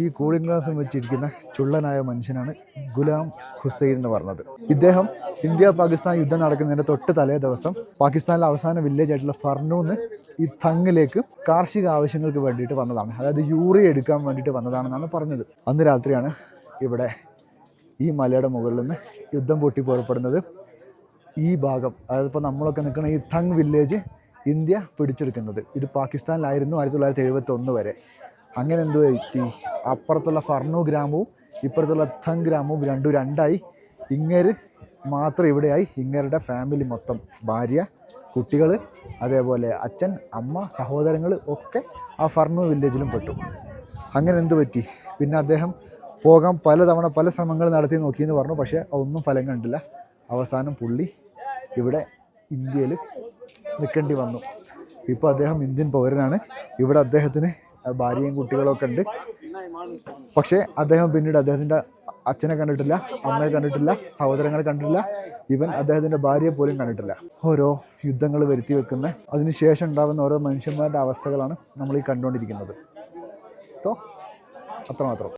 ഈ കൂളിംഗ് ഗ്ലാസും വെച്ചിരിക്കുന്ന ചുള്ളനായ മനുഷ്യനാണ് ഗുലാം ഹുസൈൻ എന്ന് പറഞ്ഞത്. ഇദ്ദേഹം ഇന്ത്യ പാകിസ്ഥാൻ യുദ്ധം നടക്കുന്നതിൻ്റെ തൊട്ട് തലേ ദിവസം പാകിസ്ഥാനിലെ അവസാന വില്ലേജ് ആയിട്ടുള്ള ഫർണൂന്ന് ഈ തങ്ങിലേക്ക് കാർഷിക ആവശ്യങ്ങൾക്ക് വേണ്ടിയിട്ട് വന്നതാണ്. അതായത് യൂറിയ എടുക്കാൻ വേണ്ടിയിട്ട് വന്നതാണെന്നാണ് പറഞ്ഞത്. അന്ന് രാത്രിയാണ് ഇവിടെ ഈ മലയുടെ മുകളിൽ നിന്ന് യുദ്ധം പൊട്ടി പുറപ്പെടുന്നത്. ഈ ഭാഗം, അതായത് ഇപ്പോൾ നമ്മളൊക്കെ നിൽക്കുന്ന ഈ തങ് വില്ലേജ് ഇന്ത്യ പിടിച്ചെടുക്കുന്നത്. ഇത് പാകിസ്ഥാനിലായിരുന്നു 1971 വരെ. അങ്ങനെ എന്തോ എത്തി അപ്പുറത്തുള്ള ഫർണു ഗ്രാമവും ഇപ്പുറത്തുള്ള തങ് ഗ്രാമവും രണ്ടായി. ഇങ്ങേര് മാത്രം ഇവിടെയായി. ഇങ്ങേരുടെ ഫാമിലി മൊത്തം, ഭാര്യ, കുട്ടികൾ, അതേപോലെ അച്ഛൻ, അമ്മ, സഹോദരങ്ങൾ ഒക്കെ ആ ഫർണു വില്ലേജിലും പെട്ടു. അങ്ങനെ എന്ത് പറ്റി? പിന്നെ അദ്ദേഹം പോകാൻ പലതവണ പല ശ്രമങ്ങൾ നടത്തി നോക്കിയെന്ന് പറഞ്ഞു. പക്ഷേ അതൊന്നും ഫലം കണ്ടില്ല. അവസാനം പുള്ളി ഇവിടെ ഇന്ത്യയിൽ നിൽക്കേണ്ടി വന്നു. ഇപ്പോൾ അദ്ദേഹം ഇന്ത്യൻ പൗരനാണ്. ഇവിടെ അദ്ദേഹത്തിന് ഭാര്യയും കുട്ടികളൊക്കെ ഉണ്ട്. പക്ഷേ അദ്ദേഹം പിന്നീട് അദ്ദേഹത്തിൻ്റെ അച്ഛനെ കണ്ടിട്ടില്ല, അമ്മയെ കണ്ടിട്ടില്ല, സഹോദരങ്ങളെ കണ്ടിട്ടില്ല, ഈവൻ അദ്ദേഹത്തിൻ്റെ ഭാര്യയെ പോലും കണ്ടിട്ടില്ല. ഓരോ യുദ്ധങ്ങൾ വരുത്തി വെക്കുന്ന, അതിനുശേഷം ഉണ്ടാകുന്ന ഓരോ മനുഷ്യന്മാരുടെ അവസ്ഥകളാണ് നമ്മൾ ഈ കണ്ടുകൊണ്ടിരിക്കുന്നത്. അത്രമാത്രം.